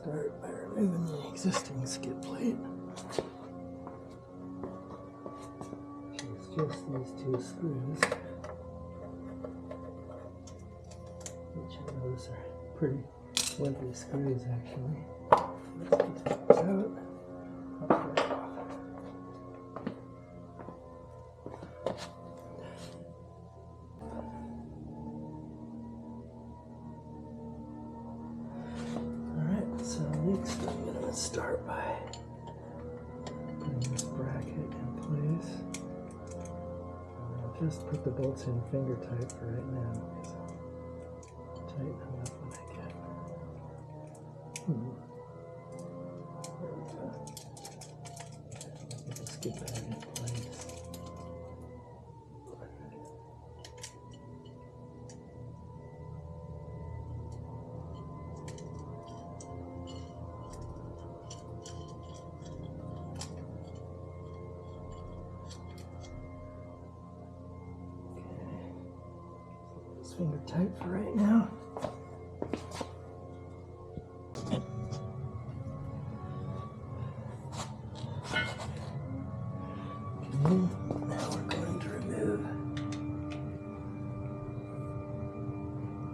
start by removing the existing skid plate. It's just these two screws, which I notice are pretty wimpy screws actually. Let's get those out. Next, I'm going to start by putting this bracket in place. I'll just put the bolts in finger tight for right now, because I'll tighten them up when I get. There we go. Get the skid pad in place. Finger tight for right now. Okay, now we're going to remove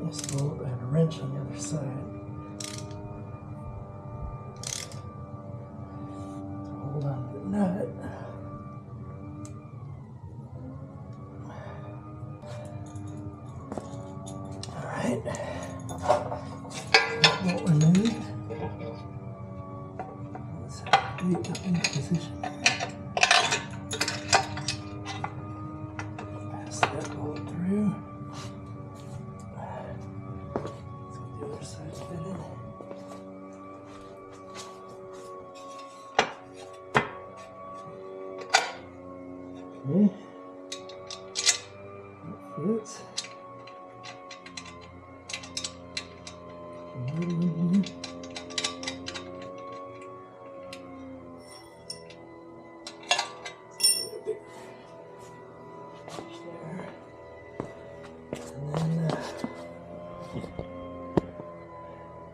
this bolt. I have a wrench on the other side. So hold on to the nut. Bolt removed. Let's have the weight up in position. Pass that bolt through. Let's get the other side fitted. Okay. That fits.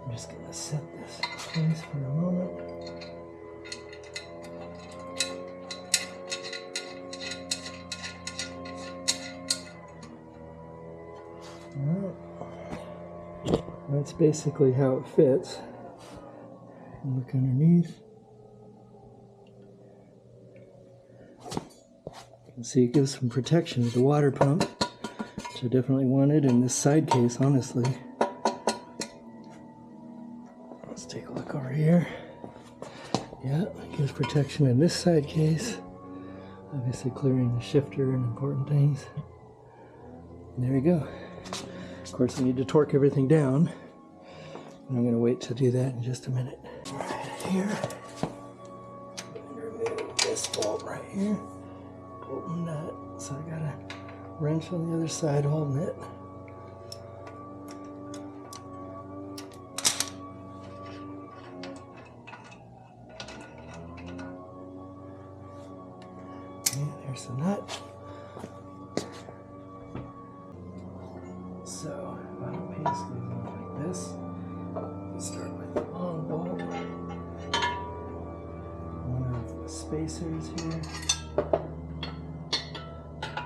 I'm just going to set this in place for a moment. Alright. That's basically how it fits. Look underneath. You can see it gives some protection to the water pump, which I definitely wanted in this side case, honestly. Let's take a look over here. Yeah, it gives protection in this side case. Obviously clearing the shifter and important things. And there you go. Of course, I need to torque everything down. And I'm going to wait to do that in just a minute. Right here. I'm going to remove this bolt right here. Bolt and nut. So I got a wrench on the other side holding it. Okay, there's the nut. So, bottom piece goes on like this. Let's start with the long bolt. One of the spacers here.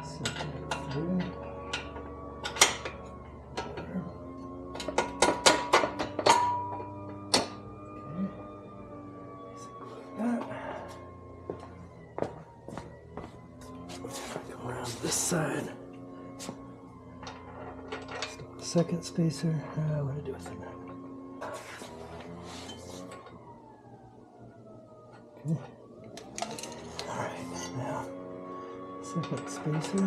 Set that through. Okay. Basically like that. Come around this side. Second spacer. What do I do with it now? Okay. Alright, now second spacer.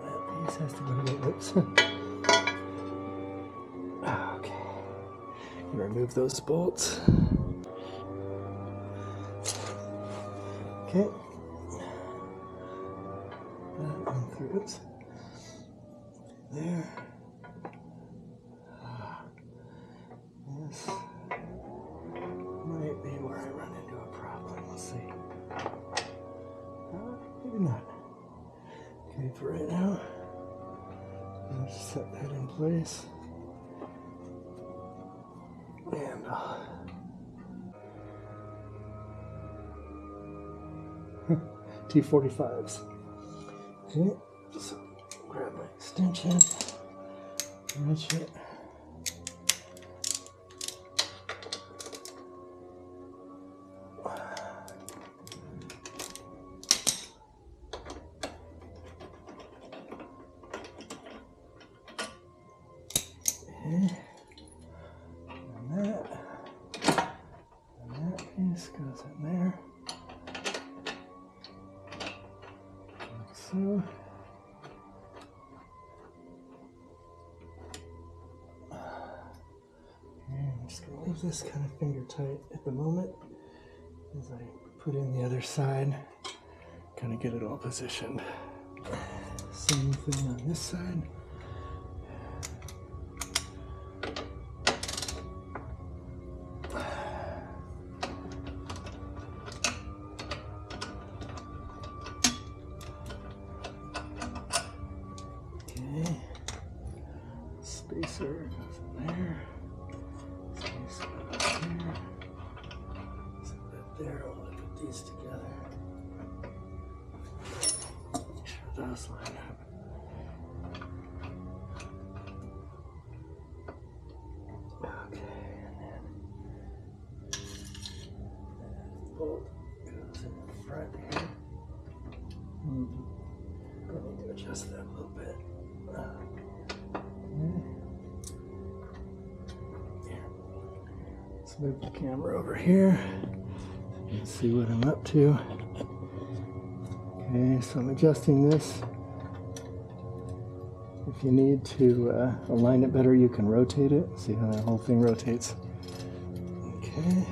That piece has to go together. Oops. Okay. Remove those bolts. Okay. That one through. Oops. There. This might be where I run into a problem. We'll see. Maybe not. Okay, for right now, I'll just set that in place. And T45s. Okay, so grab my extension, wrench it. Okay. And that piece goes in there. Like so. I'm just going to leave this kind of finger tight at the moment as I put in the other side, kind of get it all positioned. Same thing on this side. Okay, spacer goes in there. There, I want to put these together. Make sure those line up. Okay, and then that bolt goes in the front here. I need to adjust that a little bit. Let's move the camera over here. Let's see what I'm up to. Okay, so I'm adjusting this. If you need to align it better, you can rotate it. See how that whole thing rotates. Okay.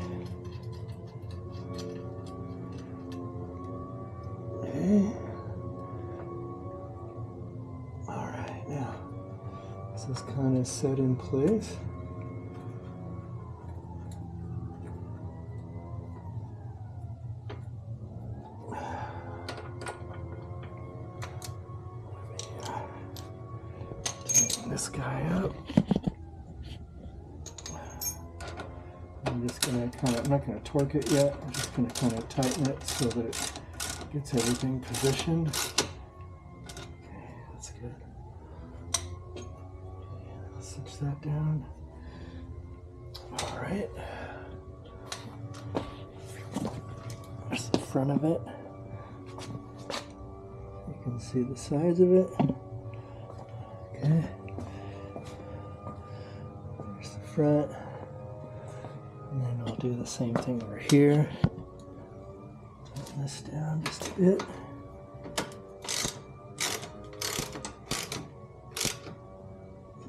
Okay. All right, now this is kind of set in place. This guy up. I'm just going to I'm not going to torque it yet. I'm just going to kind of tighten it so that it gets everything positioned. Okay, that's good. Okay, let's switch that down. All right. There's the front of it. You can see the sides of it. Okay. Front, and then I'll do the same thing over here. Tighten this down just a bit.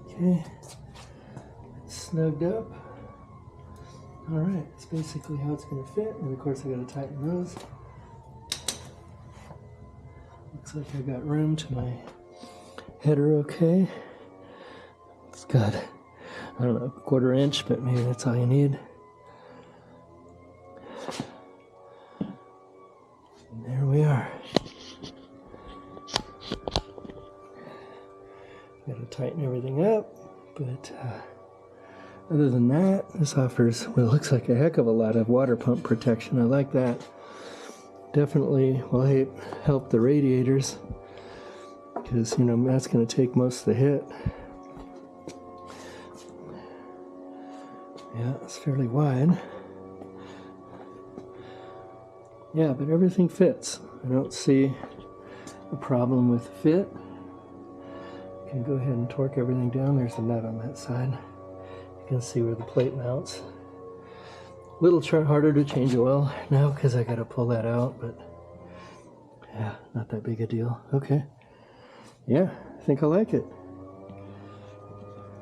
Okay, it's snugged up. All right, it's basically how it's going to fit, and of course I got to tighten those. Looks like I got room to my header. Okay, it's got, I don't know, 1/4 inch, but maybe that's all you need. And there we are. Got to tighten everything up, but other than that, this offers what looks like a heck of a lot of water pump protection. I like that. Definitely will help the radiators, because, you know, that's going to take most of the hit. Yeah, it's fairly wide. Yeah, but everything fits. I don't see a problem with the fit. You can go ahead and torque everything down. There's a nut on that side. You can see where the plate mounts. A little harder to change oil now because I got to pull that out, but yeah, not that big a deal. Okay. Yeah, I think I like it.